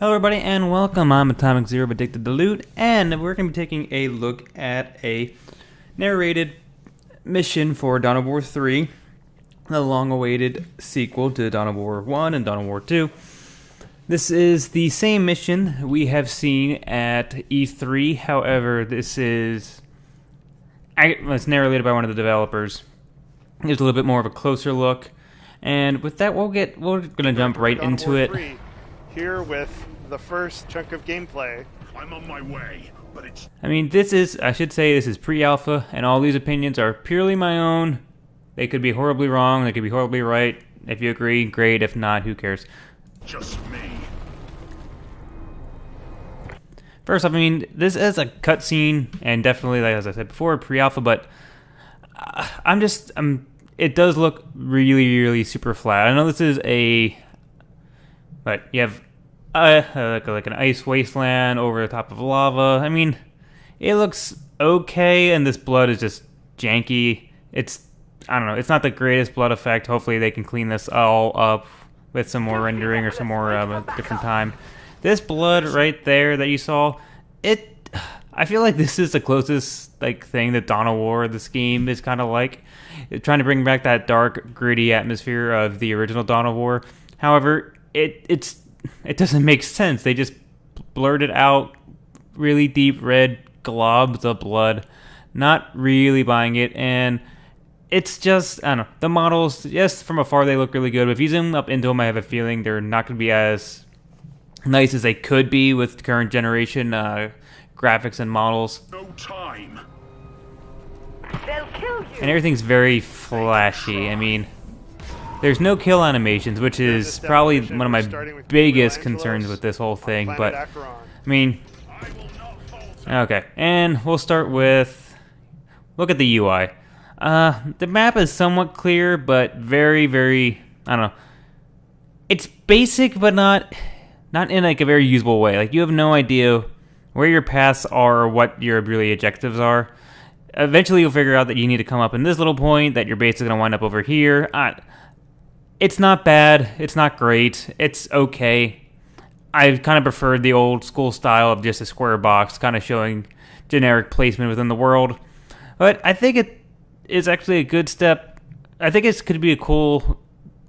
Hello everybody and welcome, I'm Atomic Zero Addicted to Loot, and we're going to be taking a look at a narrated mission for Dawn of War 3, the long-awaited sequel to Dawn of War 1 and Dawn of War 2. This is the same mission we have seen at E3, however it's narrated by one of the developers. Here's a little bit more of a closer look, and with that we're going to jump right into it. Here with the first chunk of gameplay. I'm on my way, but it's... I should say this is pre-alpha, and all these opinions are purely my own. They could be horribly wrong, they could be horribly right. If you agree, great. If not, who cares? just me. First off, this is a cutscene, and definitely, like as I said before, pre-alpha, but it does look really, really super flat. I know this is but you have like an ice wasteland over the top of lava. It looks okay, and this blood is just janky. I don't know, it's not the greatest blood effect. Hopefully they can clean this all up with some more rendering or some more different time. This blood right there that you saw, I feel like this is the closest thing that Dawn of War, this game, is kind of like. It's trying to bring back that dark, gritty atmosphere of the original Dawn of War. However, it doesn't make sense. They just blurted out really deep red globs of blood. Not really buying it, and it's just, I don't know. The models, yes, from afar they look really good, but if you zoom up into them, I have a feeling they're not going to be as nice as they could be with current generation graphics and models. No time. They'll kill you. And everything's very flashy. There's no kill animations, which is probably one of my biggest concerns with this whole thing, but, okay, and we'll start with, look at the UI. The map is somewhat clear, but very, very, I don't know, it's basic, but not in a very usable way. You have no idea where your paths are or what your really objectives are. Eventually you'll figure out that you need to come up in this little point, that you're basically going to wind up over here. It's not bad, it's not great, it's okay. I kind of preferred the old school style of just a square box, kind of showing generic placement within the world. But I think it is actually a good step. I think it could be a cool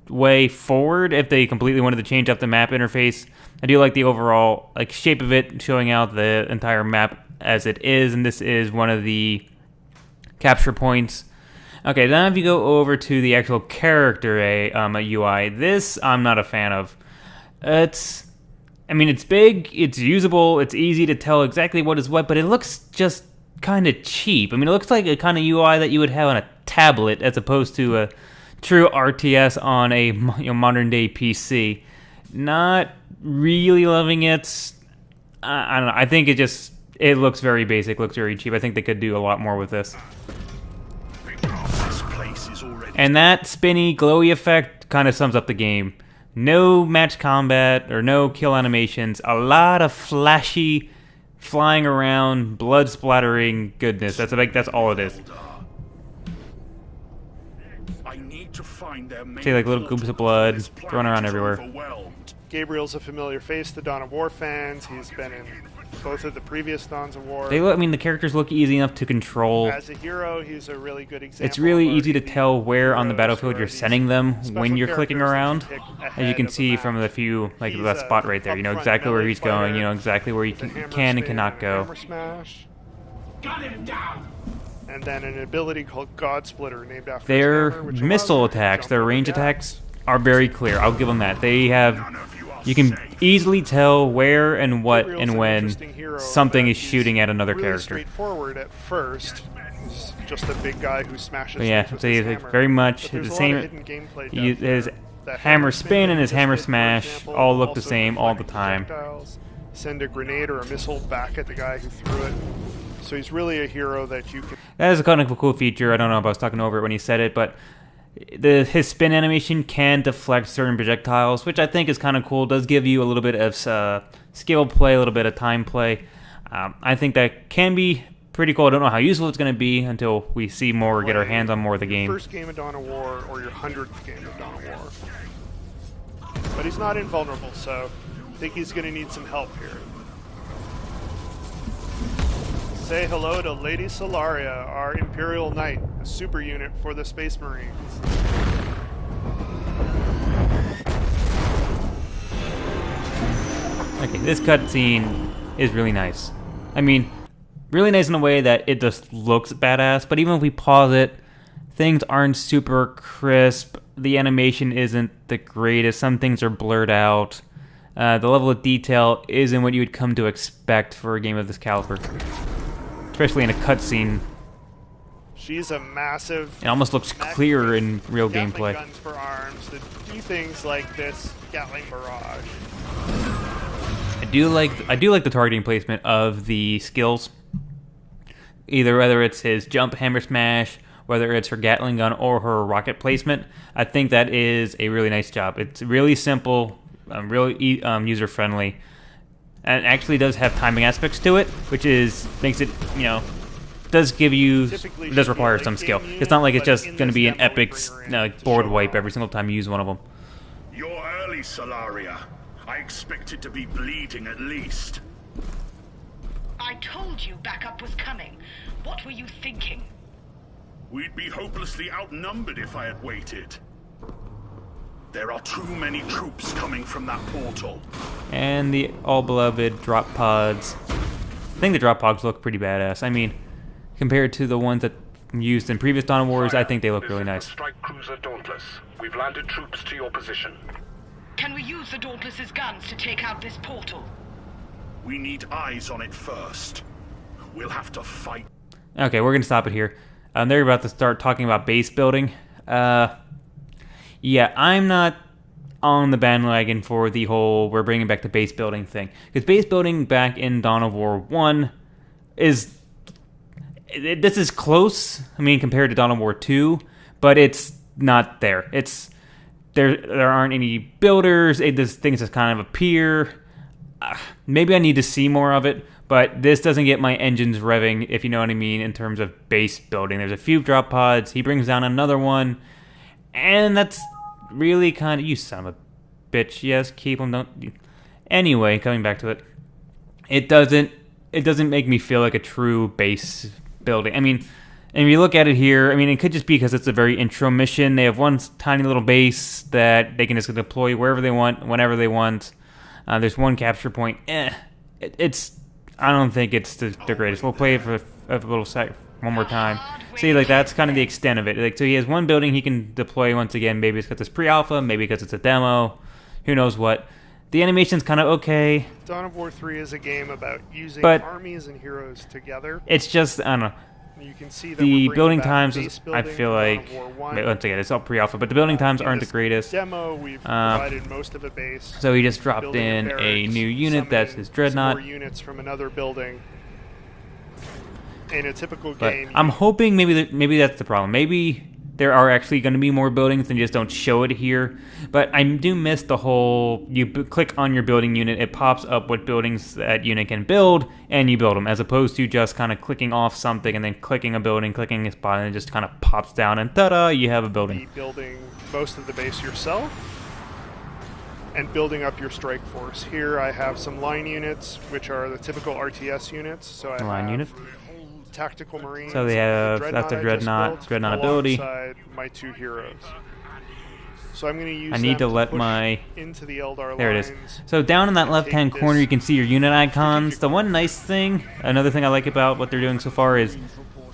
way forward if they completely wanted to change up the map interface. I do like the overall shape of it, showing out the entire map as it is, and this is one of the capture points. Okay, now if you go over to the actual character UI, this I'm not a fan of. It's big, it's usable, it's easy to tell exactly what is what, but it looks just kind of cheap. It looks like a kind of UI that you would have on a tablet as opposed to a true RTS on a modern day PC. Not really loving it. I don't know. I think it looks very basic, looks very cheap. I think they could do a lot more with this. And that spinny, glowy effect kind of sums up the game. No match combat or no kill animations. A lot of flashy, flying around, blood splattering goodness. That's all it is. I need to find their main See, little goops of blood thrown around everywhere. Gabriel's a familiar face to Dawn of War fans. He's been in both of the previous Dawns of War. The characters look easy enough to control. As a hero, he's a really good example. It's really easy to tell where on the battlefield you're sending them when you're clicking around. As you can see from the few, that spot right there, you know exactly where he's going, you know exactly where you can and cannot go. Hammer Smash. Got him down. And then an ability called God Splitter, named after their missile attacks, their range attacks are very clear. I'll give them that. You can easily tell where and what and when something is shooting at another character. Straightforward at first. He's just a big guy who smashes. But yeah, things with his hammer. very much But the same. His hammer spin and his hammer smash all look the same all the time. Send a grenade or a missile back at the guy who threw it. So he's really a hero that you can. That is a kind of a cool feature. I don't know if I was talking over it when he said it, but his spin animation can deflect certain projectiles, which I think is kind of cool. It does give you a little bit of skill play, a little bit of time play. I think that can be pretty cool. I don't know how useful it's going to be until we see more or get our hands on more of the game. First game of Dawn of War or your 100th game of Dawn of War. But he's not invulnerable, so think he's going to need some help here. Say hello to Lady Solaria, our Imperial Knight, a super unit for the Space Marines. Okay, this cutscene is really nice. I mean, really nice in a way that it just looks badass, but even if we pause it, things aren't super crisp. The animation isn't the greatest. Some things are blurred out. The level of detail isn't what you would come to expect for a game of this caliber, especially in a cutscene. She's a massive... It almost looks clearer in real Gatling gameplay. guns for arms that do things like this Gatling barrage. I do like the targeting placement of the skills. Either whether it's his jump, hammer smash, whether it's her Gatling gun or her rocket placement. I think that is a really nice job. It's really simple, really user friendly, and actually does have timing aspects to it, which makes it, does require some skill. It's not like it's just going to be an epic board wipe every single time you use one of them. You're early, Solaria. I expected to be bleeding at least. I told you backup was coming. What were you thinking? We'd be hopelessly outnumbered if I had waited. There are too many troops coming from that portal. And the all-beloved drop pods. I think the drop pods look pretty badass. I mean, compared to the ones that used in previous Dawn of Wars, I think they look really nice. Strike cruiser Dauntless. We've landed troops to your position. Can we use the Dauntless's guns to take out this portal? We need eyes on it first. We'll have to fight. Okay, we're going to stop it here. They're about to start talking about base building. Yeah, I'm not on the bandwagon for the whole we're bringing back the base building thing. Because base building back in Dawn of War 1 is... This is close, compared to Dawn of War 2, but it's not there. There aren't any builders. Things just kind of appear. Maybe I need to see more of it, but this doesn't get my engines revving, if you know what I mean, in terms of base building. There's a few drop pods. He brings down another one, and that's really kind of... You son of a bitch. Yes, keep them. Don't... Anyway, coming back to it, it doesn't make me feel like a true base building. And if you look at it here, it could just be because it's a very intro mission. They have one tiny little base that they can just deploy wherever they want, whenever they want. There's one capture point. I don't think it's the greatest. We'll play it for a little sec, one more time. See, that's kind of the extent of it. So he has one building he can deploy once again. Maybe it's because it's pre-alpha, maybe because it's a demo. Who knows what. The animation's kind of okay. Dawn of War 3 is a game about using armies and heroes together. It's just, I don't know. You can see that the building times, I building feel like, once again, it's all pre-alpha, but the building times aren't the greatest. Demo, we've provided most of a base. So he just dropped in a new unit, that's his Dreadnought. More units from another building. In a typical But game, I'm hoping maybe that's the problem. Maybe there are actually going to be more buildings and just don't show it here. But I do miss the whole, you click on your building unit, it pops up what buildings that unit can build, and you build them, as opposed to just kind of clicking off something and then clicking a building, clicking a spot, and it just kind of pops down, and ta-da, you have a building. Building most of the base yourself, and building up your strike force. Here I have some line units, which are the typical RTS units. So I Line have unit? Tactical Marines. So they have, that's the Dreadnought ability. Alongside my two heroes. So I'm going to use I need to them let push my... into the Eldar There it is. lines. So down in that and left-hand take corner, this you can see your unit icons. The one nice thing, another thing I like about what they're doing so far is,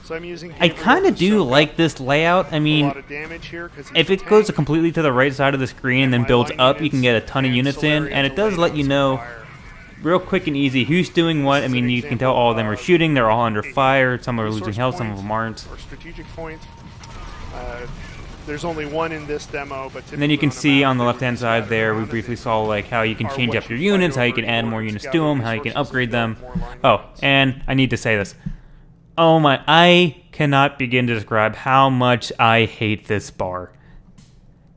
So I'm using I kind of do like this layout. a lot of damage here, 'cause If he's it a goes tank, completely to the right side of the screen and then my builds line up, you can get a ton of units units in, and and it does Solarians let you will know fire. real quick and easy who's doing what. This is an You can example tell all of them are of shooting, they're all under a fire, some are losing resource health, some of point them aren't. Or strategic point. There's only one in this demo, but And then you can typically see a map, on the they would left-hand be side scattered there, we around, briefly and saw how you can are change what up your you fight units, how you over can add in more order to units to gather them, how you can resources upgrade and them. build more line Oh, units. and I need to say this. Oh my, I cannot begin to describe how much I hate this bar.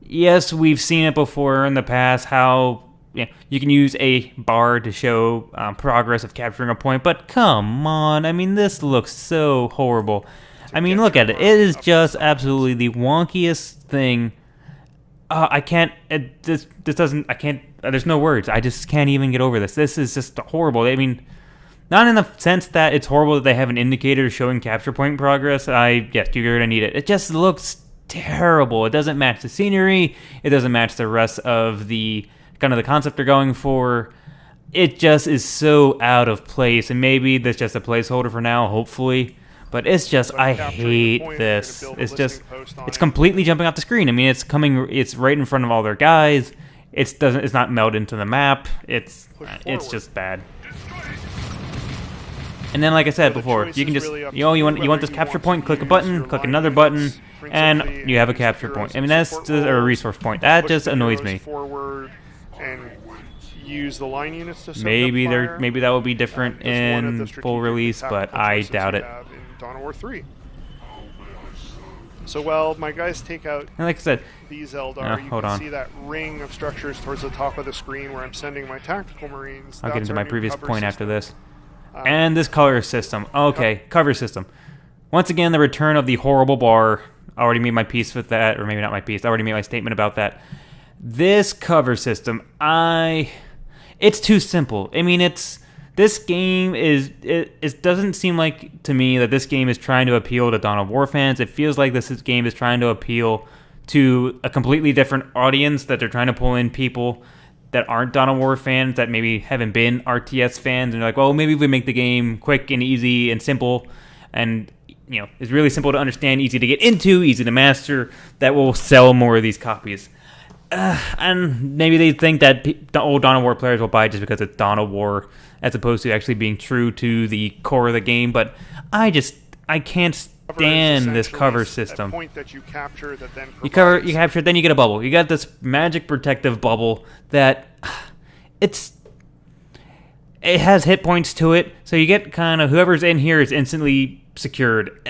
Yes, we've seen it before in the past, how you can use a bar to show progress of capturing a point, but come on, this looks so horrible. Look at it. It is just absolutely the wonkiest thing. I can't. This doesn't. I can't. There's no words. I just can't even get over this. This is just horrible. I mean, not in the sense that it's horrible that they have an indicator showing capture point progress. Yes, you're gonna need it. It just looks terrible. It doesn't match the scenery. It doesn't match the rest of the kind of the concept they're going for. It just is so out of place, and maybe that's just a placeholder for now, hopefully. But it's just, I hate this. It's just, it's completely jumping off the screen. I mean, it's right in front of all their guys. It's not melded into the map. It's just bad. And then, like I said before, you can just, you want this capture point, click a button, click another button, and you have a capture point. I mean, that's just a resource point. That just annoys me. Use the line units to maybe that will be different in full release, but I doubt it. In Dawn of War 3. So while my guys take out, and like I said, these Eldar, you can see that ring of structures towards the top of the screen where I'm sending my tactical marines. I'll get into my previous point after this. And this color system. Okay, cover system. Once again, the return of the horrible bar. I already made my peace with that, or maybe not my piece. I already made my statement about that. This cover system, it's too simple. I mean, this game it doesn't seem like to me that this game is trying to appeal to Dawn of War fans. It feels like this game is trying to appeal to a completely different audience, that they're trying to pull in people that aren't Dawn of War fans, that maybe haven't been RTS fans, and they're like, well, maybe if we make the game quick and easy and simple, and it's really simple to understand, easy to get into, easy to master, that will sell more of these copies. And maybe they think that the old Dawn of War players will buy it just because it's Dawn of War, as opposed to actually being true to the core of the game. But I can't stand this cover system. Point that you capture, that then you capture, then you get a bubble. You got this magic protective bubble that it has hit points to it, so you get kind of whoever's in here is instantly secured.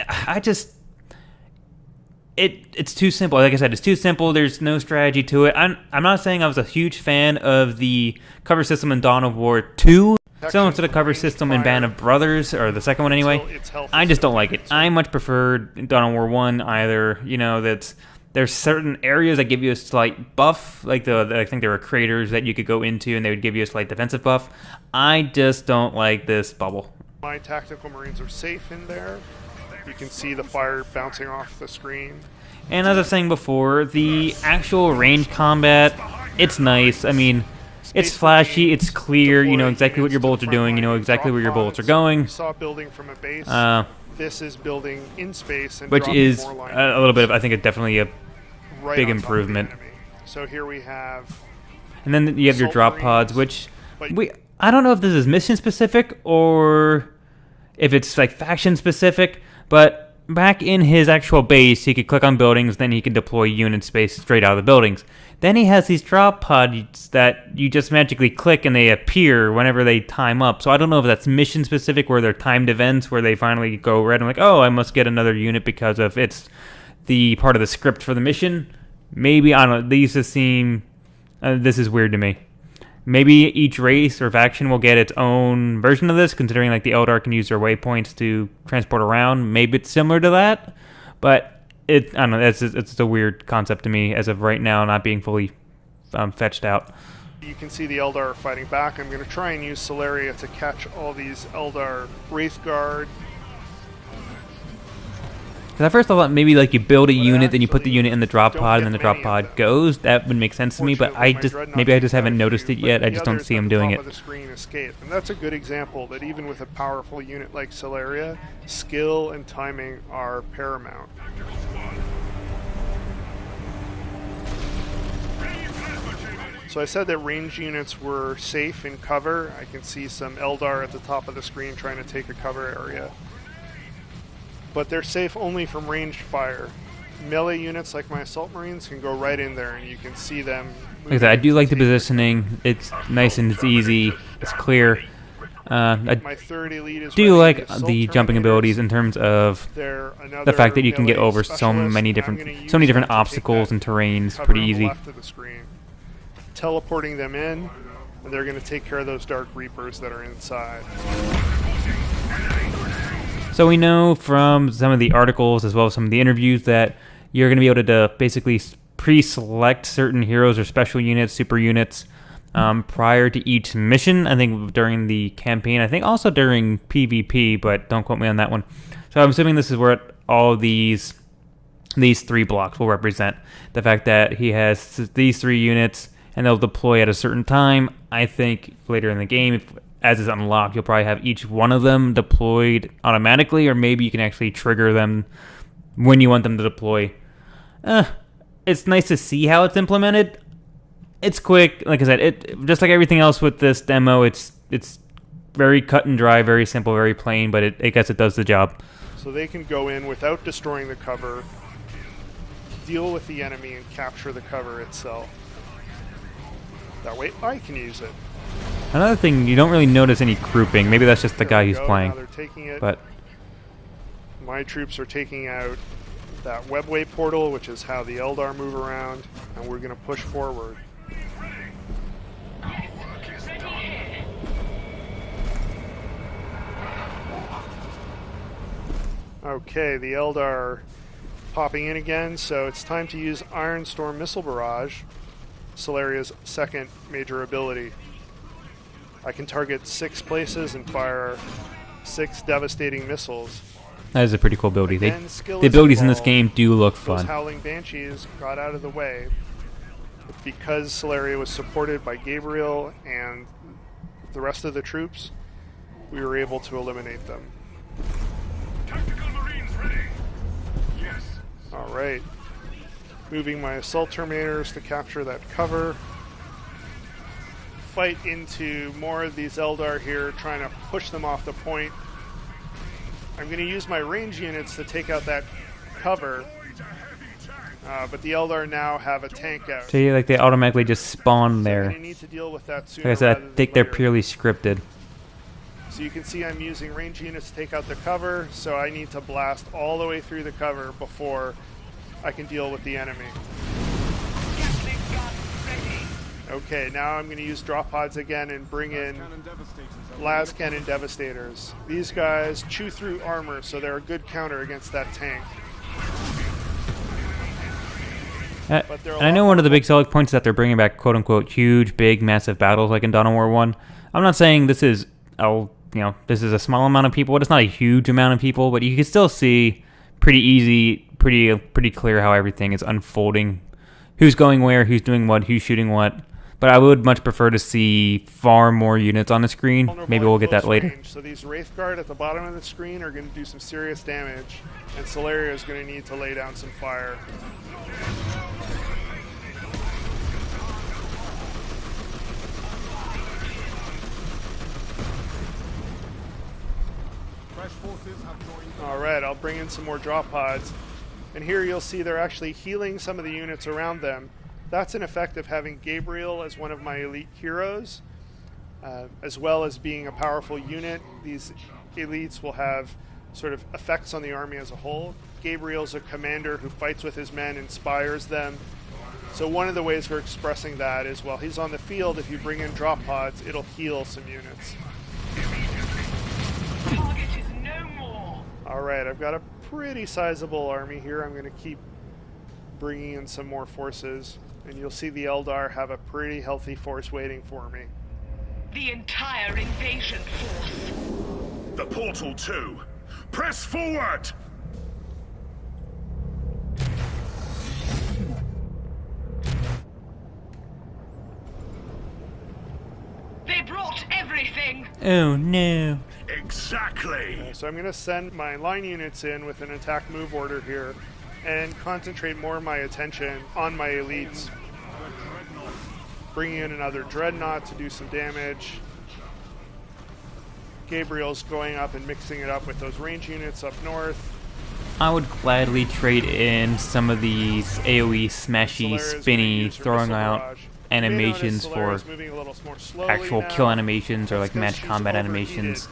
It's too simple. Like I said, it's too simple. There's no strategy to it. I'm not saying I was a huge fan of the cover system in Dawn of War 2, similar to the cover system in Band of Brothers, or the second one anyway. I just don't like it. I much preferred Dawn of War 1 either. There's certain areas that give you a slight buff, like I think there were craters that you could go into and they would give you a slight defensive buff. I just don't like this bubble. My tactical marines are safe in there. You can see the fire bouncing off the screen. And as I was saying before, the actual range combat, it's nice. I mean, it's flashy, it's clear, you know exactly what your bullets are doing, you know exactly where your bullets are going. You saw building from a base. This is building in space, and which is a little bit of, I think, definitely a big improvement. So here we have, and then you have your drop pods, which I don't know if this is mission specific or if it's like faction specific, but back in his actual base, he could click on buildings, then he could deploy unit space straight out of the buildings. Then he has these drop pods that you just magically click and they appear whenever they time up. So I don't know if that's mission specific, where they're timed events where they finally go red and like, oh, I must get another unit because of it's the part of the script for the mission. Maybe, I don't know, these just seem, this is weird to me. Maybe each race or faction will get its own version of this, considering like the Eldar can use their waypoints to transport around. Maybe it's similar to that, but I don't know, it's a weird concept to me as of right now, not being fully fetched out. You can see the Eldar are fighting back. I'm going to try and use Solaria to catch all these Eldar Wraithguard. Because at first I thought maybe like you build a unit, then you put the unit in the drop pod, and then the drop pod goes. That would make sense to me, but maybe I just haven't noticed it yet. I just don't see them doing it. And that's a good example that even with a powerful unit like Solaria, skill and timing are paramount. So I said that range units were safe in cover. I can see some Eldar at the top of the screen trying to take a cover area. But they're safe only from ranged fire. Melee units like my assault marines can go right in there and you can see them. Like that, I do like the positioning. It's nice and it's easy. It's clear. My third elite is do like the jumping abilities in terms of the fact that you can get over so many different obstacles and terrains pretty easy. Teleporting them in, and they're going to take care of those Dark Reapers that are inside. So we know from some of the articles as well as some of the interviews that you're going to be able to basically pre-select certain heroes or special units, super units, prior to each mission. I think during the campaign. I think also during PvP, but don't quote me on that one. So I'm assuming this is where all these 3 blocks will represent. The fact that he has these 3 units and they'll deploy at a certain time. I think later in the game, as it's unlocked, you'll probably have each one of them deployed automatically, or maybe you can actually trigger them when you want them to deploy. It's nice to see how it's implemented. It's quick, like I said. It just like everything else with this demo. It's very cut and dry, very simple, very plain, but I guess it does the job. So they can go in without destroying the cover, deal with the enemy, and capture the cover itself. That way I can use it. Another thing, you don't really notice any grouping. Maybe that's just the guy who's playing. Now they're taking it. But my troops are taking out that webway portal, which is how the Eldar move around, and we're going to push forward. Okay, the Eldar are popping in again, so it's time to use Iron Storm Missile Barrage, Solaria's second major ability. I can target 6 places and fire 6 devastating missiles. that is a pretty cool ability. Again, The abilities in this game do look Those fun. Howling Banshees got out of the way. Because Solaria was supported by Gabriel and the rest of the troops, we were able to eliminate them. Tactical Marines ready. Yes. Alright. Moving my Assault Terminators to capture that cover. Fight into more of these Eldar here, trying to push them off the point. I'm going to use my range units to take out that cover, but the Eldar now have a tank out. So like they automatically just spawn I'm there. going to need to deal with that sooner Like I said, rather I than think they're later. purely scripted. So you can see I'm using range units to take out the cover, so I need to blast all the way through the cover before I can deal with the enemy. Okay, now I'm going to use drop pods again and bring in las cannon devastators. These guys chew through armor, so they're a good counter against that tank. But they're a And I lot know more one of the big selling points is that they're bringing back quote-unquote huge, big, massive battles like in Dawn of War 1. I'm not saying this is this is a small amount of people. It's not a huge amount of people, but you can still see pretty easy, pretty clear how everything is unfolding. Who's going where, who's doing what, who's shooting what. But I would much prefer to see far more units on the screen. Maybe we'll get that later. range. So these Wraith Guard at the bottom of the screen are going to do some serious damage, and Solaria is going to need to lay down some fire. Alright, I'll bring in some more drop pods. And here you'll see they're actually healing some of the units around them. That's an effect of having Gabriel as one of my elite heroes, as well as being a powerful unit. These elites will have sort of effects on the army as a whole. Gabriel's a commander who fights with his men, inspires them. So one of the ways we're expressing that is while he's on the field, if you bring in drop pods, it'll heal some units. Target is no more. Alright, I've got a pretty sizable army here. I'm going to keep bringing in some more forces. And you'll see the Eldar have a pretty healthy force waiting for me. The entire invasion force. The portal too. Press forward! They brought everything. Oh no. Exactly. So I'm going to send my line units in with an attack move order here and concentrate more of my attention on my elites. Bringing in another Dreadnought to do some damage. Gabriel's going up and mixing it up with those range units up north. I would gladly trade in some of these AoE smashy, Solaria's gonna spinny, use her throwing missile out barrage. animations You may for notice Solaria's moving a little more slowly actual now. kill animations or like That's 'cause match she's combat overheated. animations.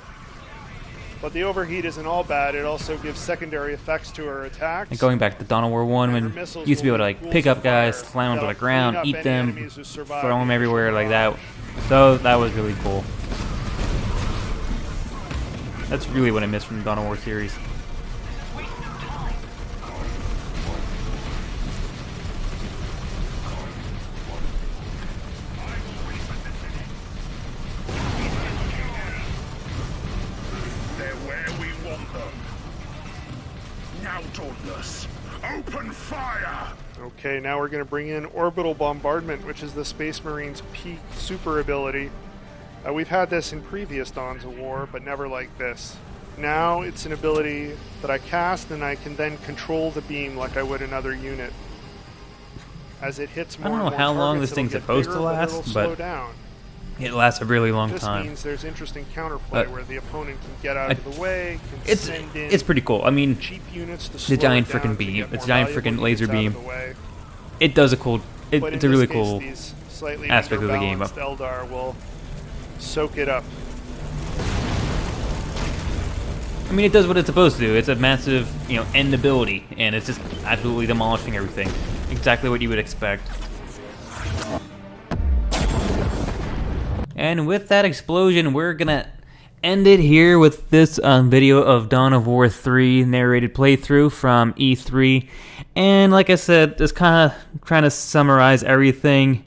But the overheat isn't all bad. It also gives secondary effects to her attacks. Like going back to Dawn of War 1 when you used to be able to like pick up guys, slam them to the ground, eat them, throw them everywhere like that. So that was really cool. That's really what I missed from the Dawn of War series. out on us. Open fire! Okay, now we're going to bring in Orbital Bombardment, which is the Space Marine's peak super ability. We've had this in previous Dawns of War, but never like this. Now it's an ability that I cast, and I can then control the beam like I would another unit. As it hits more I don't know and more how long targets, this thing's it'll get supposed bigger, to last, it'll but slow down. it lasts a really long This time. means there's interesting counterplay where the opponent can get out of the way, can send in It's pretty cool. I mean, cheap units to slow the giant it down freaking to beam, get it's a more giant valuable freaking laser units out of beam. the way. It does a cool. But It's in a really this case, cool these slightly aspect of the game. underbalanced Eldar will soak it up. I mean, it does what it's supposed to do. It's a massive, end ability, and it's just absolutely demolishing everything. Exactly what you would expect. And with that explosion, we're gonna end it here with this video of Dawn of War 3 narrated playthrough from E3. And like I said, just kind of trying to summarize everything.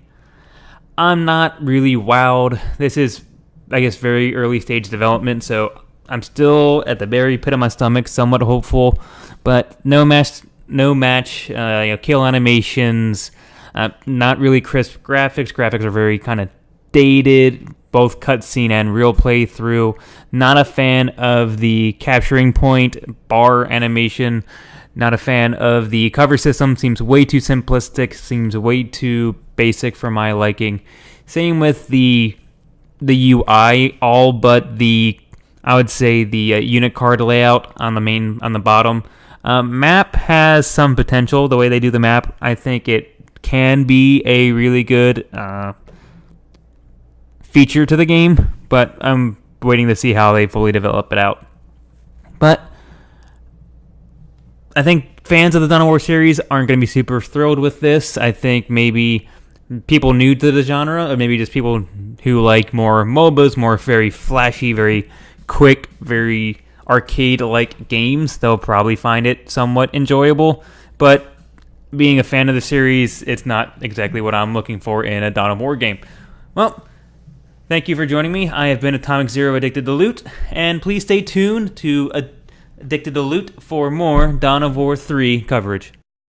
I'm not really wowed. This is, I guess, very early stage development, so I'm still at the very pit of my stomach, somewhat hopeful, but no match, kill animations, not really crisp graphics. Graphics are very kind of dated, both cutscene and real playthrough. Not a fan of the capturing point bar animation. Not a fan of the cover system. Seems way too simplistic. Seems way too basic for my liking. Same with the UI, all but I would say the unit card layout on the bottom. Map has some potential. The way they do the map, I think it can be a really good feature to the game, but I'm waiting to see how they fully develop it out. But I think fans of the Dawn of War series aren't going to be super thrilled with this. I think maybe people new to the genre, or maybe just people who like more MOBAs, more very flashy, very quick, very arcade-like games, they'll probably find it somewhat enjoyable. But being a fan of the series, it's not exactly what I'm looking for in a Dawn of War game. Well, thank you for joining me. I have been Atomic Zero Addicted to Loot, and please stay tuned to Addicted to Loot for more Dawn of War 3 coverage.